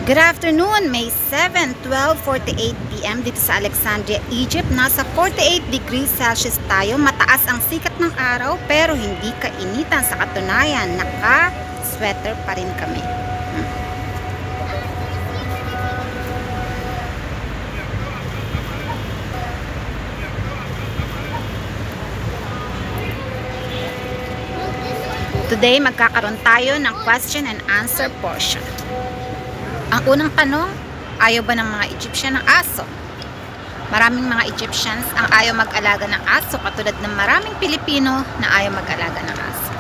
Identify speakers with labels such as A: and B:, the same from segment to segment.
A: Good afternoon, May 7, 12:48 p.m. dito sa Alexandria, Egypt. Nasa 48 degrees Celsius tayo. Mataas ang sikat ng araw pero hindi kainitan. Sa katunayan, naka-sweater pa rin kami. Today, magkakaroon tayo ng question and answer portion. Ang unang tanong, ayaw ba ng mga Egyptian ng aso? Maraming mga Egyptians ang ayaw mag-alaga ng aso, katulad ng maraming Pilipino na ayaw mag-alaga ng aso.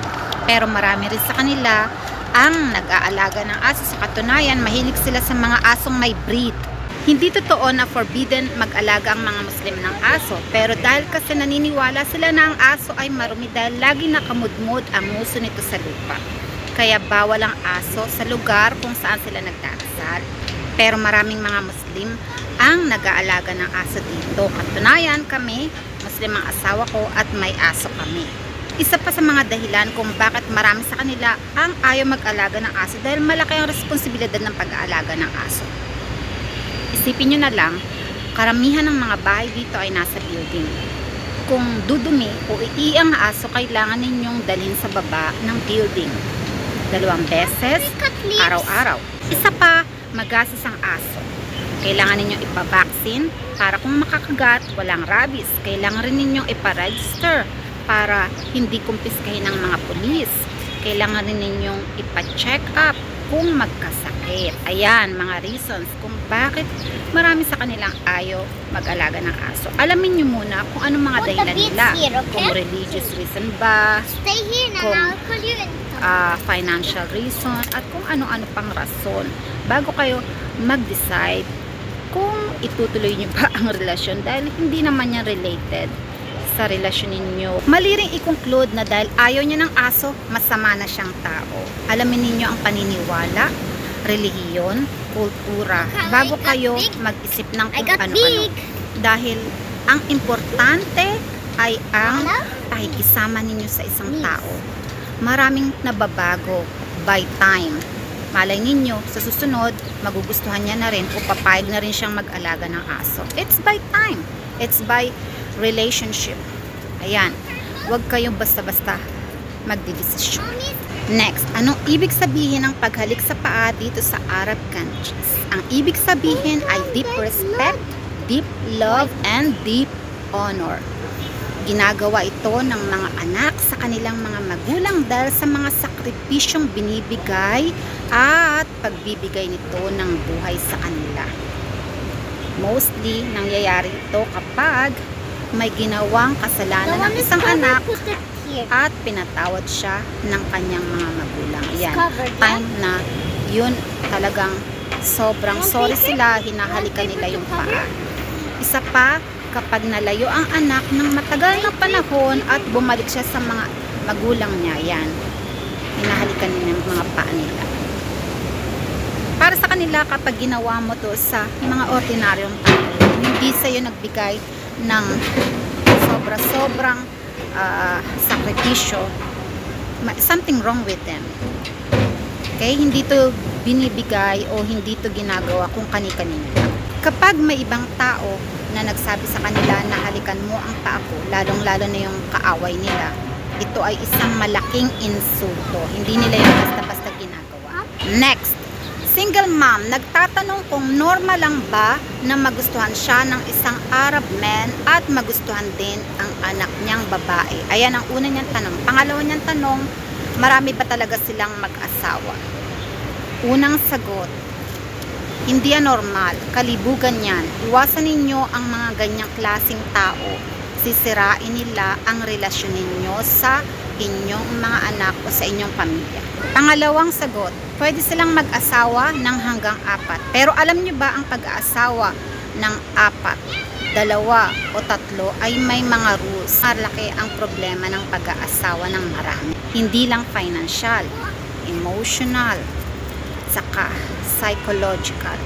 A: Pero marami rin sa kanila ang nag-aalaga ng aso. Sa katunayan, mahilig sila sa mga asong may breed. Hindi totoo na forbidden mag-alaga ang mga Muslim ng aso, pero dahil kasi naniniwala sila na ang aso ay marumi dahil lagi nakamudmod ang nguso nito sa lupa. Kaya bawal ang aso sa lugar kung saan sila nagdarasal. Pero maraming mga Muslim ang nag-aalaga ng aso dito. Katunayan, kami, Muslim ang asawa ko at may aso kami. Isa pa sa mga dahilan kung bakit marami sa kanila ang ayaw mag-alaga ng aso dahil malaki ang responsibilidad ng pag-aalaga ng aso. Isipin nyo na lang, karamihan ng mga bahay dito ay nasa building. Kung dudumi o iiyang aso, kailangan ninyong dalhin sa baba ng building 2 beses araw-araw. Isa pa, magastos ang aso. Kailangan ninyong ipabaksin para kung makakagat, walang rabies. Kailangan rin ninyong iparegister para hindi kumpiskahin ng mga pulis. Kailangan rin ninyong ipa-check up kung magkasakit. Ayan, mga reasons kung bakit marami sa kanilang ayaw mag-alaga ng aso. Alamin nyo muna kung anong mga dahilan nila. Kung religious reason ba, kung financial reason, at kung ano-ano pang rason bago kayo mag-decide kung itutuloy nyo ba ang relasyon dahil hindi naman yan related sa relasyon ninyo. Mali ring i-conclude na dahil ayaw niya ng aso, masama na siyang tao. Alamin ninyo ang paniniwala, relihiyon, kultura bago kayo mag-isip ng kung ano-ano. Dahil ang importante ay ang pakikisama ninyo sa isang tao. Maraming nababago by time. Malay ninyo, sa susunod, magugustuhan niya na rin o papayag na rin siyang mag-alaga ng aso. It's by time. It's by relationship. Ayan. Huwag kayong basta-basta magdidesisyon. Next, anong ibig sabihin ng paghalik sa paa dito sa Arab countries? Ang ibig sabihin ay deep respect, deep love, and deep honor. Ginagawa ito ng mga anak sa kanilang mga magulang dahil sa mga sakripisyong binibigay at pagbibigay nito ng buhay sa kanila. Mostly, nangyayari ito kapag may ginawang kasalanan ng isang anak at pinatawad siya ng kanyang mga magulang. Ayan, time na yun talagang sobrang sorry sila, hinahalikan nila yung paa. Isa pa, kapag nalayo ang anak ng matagal na panahon at bumalik siya sa mga magulang niya, yan, hinahalikan nila ng mga paa nila. Para sa kanila, kapag ginawa mo to sa mga ordinaryong tao, hindi sa'yo nagbigay ng sobra-sobrang sakripisyo, something wrong with them. Okay? Hindi to binibigay o hindi to ginagawa kung kani-kanina. Kapag may ibang tao na nagsabi sa kanila na halikan mo ang paa ko, lalong-lalo na yung kaaway nila, ito ay isang malaking insulto. Hindi nila yung basta-basta ginagawa. Next, single mom, nagtatanong kung normal lang ba na magustuhan siya ng isang Arab man at magustuhan din ang anak niyang babae. Ayan ang una niyang tanong. Pangalawa niyang tanong, marami ba talaga silang mag-asawa? Unang sagot, hindi yan normal. Kalibugan yan. Iwasan ninyo ang mga ganyang klaseng tao. Sisirain nila ang relasyon ninyo sa inyong mga anak o sa inyong pamilya. Pangalawang sagot, pwede silang mag-asawa ng hanggang 4. Pero alam nyo ba ang pag-aasawa ng 4, 2 o 3 ay may mga rules. Malaki ang problema ng pag-aasawa ng marami. Hindi lang financial, emotional, saka psychological.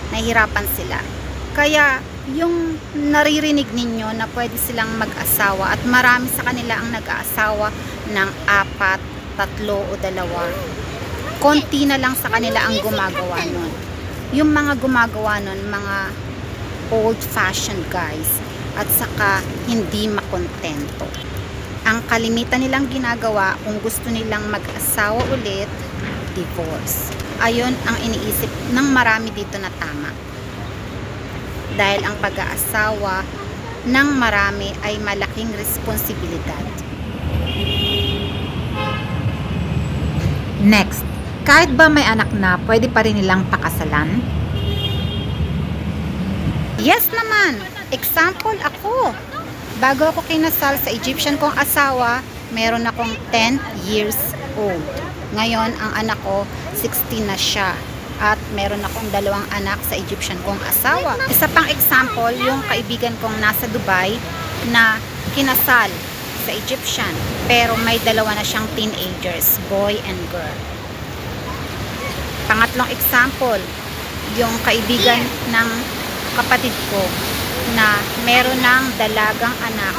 A: Nahihirapan sila. Kaya yung naririnig ninyo na pwede silang mag-asawa at marami sa kanila ang nag-aasawa ng 4, 3 o 2, konti na lang sa kanila ang gumagawa nun. Yung mga gumagawa nun, mga old-fashioned guys, at saka hindi makontento. Ang kalimitan nilang ginagawa, kung gusto nilang mag-asawa ulit, divorce. Ayon ang iniisip ng marami dito na tama. Dahil ang pag-aasawa ng marami ay malaking responsibilidad. Next, kahit ba may anak na, pwede pa rin nilang pakasalan? Yes naman! Example ako. Bago ako kinasal sa Egyptian kong asawa, meron akong 10 years old. Ngayon, ang anak ko, 16 na siya. At meron akong 2 anak sa Egyptian kong asawa. Isa pang example, yung kaibigan kong nasa Dubai na kinasal sa Egyptian. Pero may 2 na siyang teenagers, boy and girl. Pangatlong example, yung kaibigan ng kapatid ko na meron ng dalagang anak,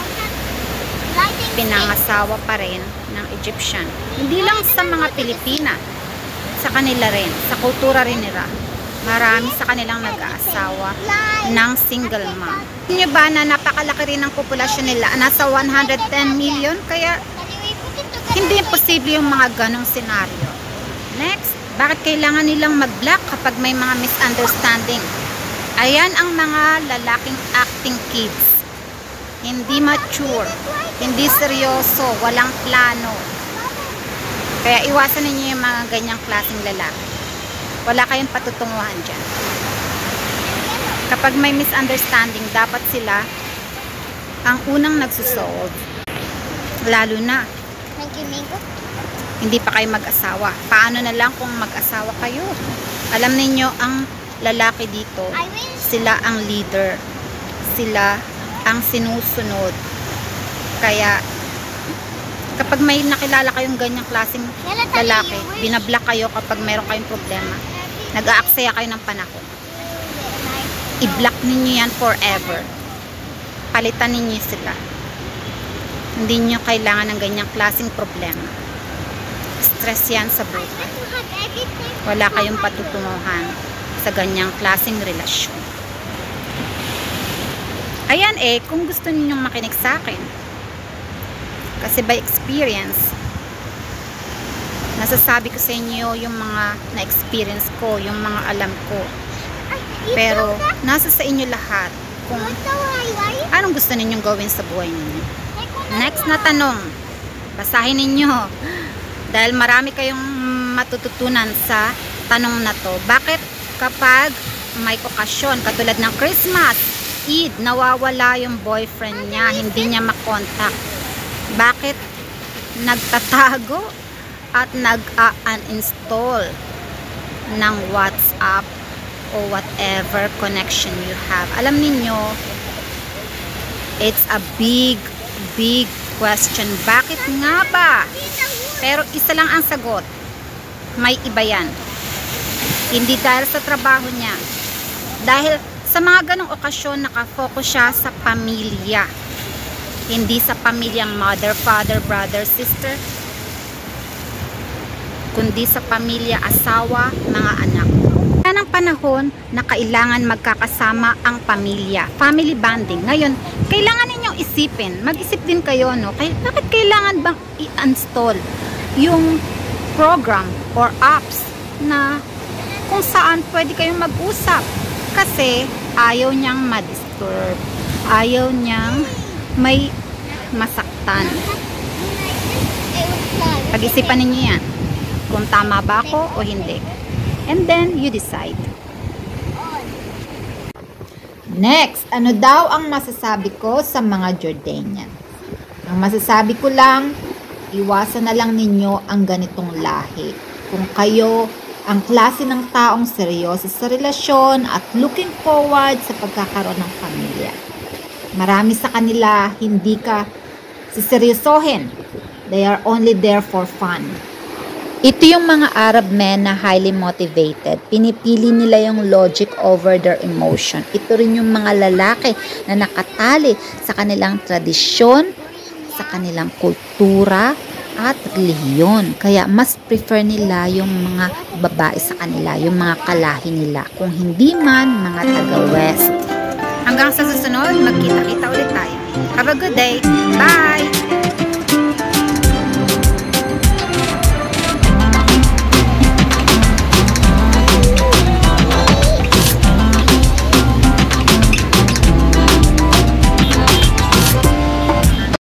A: pinangasawa pa rin ng Egyptian. Hindi lang sa mga Pilipina, sa kanila rin, sa kultura rin nila. Marami sa kanilang nag-aasawa ng single mom. Hindi ba na napakalaki rin ng populasyon nila? Nasa 110 million, kaya hindi imposible yung mga ganong senaryo. Next, bakit kailangan nilang mag-block kapag may mga misunderstanding? Ayan ang mga lalaking acting kids. Hindi mature, hindi seryoso, walang plano. Kaya iwasan ninyo yung mga ganyang klaseng lalaki. Wala kayong patutunguhan dyan. Kapag may misunderstanding, dapat sila ang unang nagsusolve. Lalo na, hindi pa kayo mag-asawa. Paano na lang kung mag-asawa kayo? Alam ninyo, ang lalaki dito, sila ang leader. Sila ang sinusunod. Kaya, kapag may nakilala kayong ganyang klaseng lalaki, binablock kayo kapag meron kayong problema. Nag-aaksaya kayo ng panahon. I-block ninyo yan forever. Palitan ninyo sila. Hindi nyo kailangan ng ganyang klaseng problema. Stress yan sa buhay. Wala kayong patutunguhan sa ganyang klaseng relasyon. Ayan kung gusto ninyong makinig sa akin, kasi by experience, nasasabi ko sa inyo yung mga na-experience ko, yung mga alam ko. Pero, nasa sa inyo lahat kung anong gusto ninyong gawin sa buhay ninyo. Next na tanong, basahin ninyo. Dahil marami kayong matututunan sa tanong na to. Bakit kapag may okasyon, katulad ng Christmas, Eid, nawawala yung boyfriend niya, hindi niya makontak? Bakit nagtatago at nag-uninstall ng WhatsApp o whatever connection you have? Alam niyo, it's a big question. Bakit nga ba? Pero isa lang ang sagot. May iba yan. Hindi dahil sa trabaho niya. Dahil sa mga ganong okasyon, nakafocus siya sa pamilya. Hindi sa pamilyang mother, father, brother, sister, kundi sa pamilya, asawa, mga anak. Yan ang panahon na kailangan magkakasama ang pamilya. Family bonding. Ngayon, kailangan ninyong isipin. Mag-isip din kayo, no? Bakit kailangan bang i-install yung program or apps na kung saan pwede kayong mag-usap? Kasi ayaw niyang ma-disturb. Ayaw niyang may masaktan. Pag-isipan ninyo yan. Kung tama ba ako o hindi. And then, you decide. Next, ano daw ang masasabi ko sa mga Jordanian? Ang masasabi ko lang, iwasan na lang ninyo ang ganitong lahi. Kung kayo ang klase ng taong seryoso sa relasyon at looking forward sa pagkakaroon ng pamilya. Marami sa kanila hindi ka siseryosohin. They are only there for fun. Ito yung mga Arab men na highly motivated. Pinipili nila yung logic over their emotion. Ito rin yung mga lalaki na nakatali sa kanilang tradisyon, sa kanilang kultura, at leon. Kaya mas prefer nila yung mga babae sa kanila, yung mga kalahi nila. Kung hindi man, mga taga-west. Hanggang sa susunod, magkita-kita ulit tayo. Have a good day. Bye!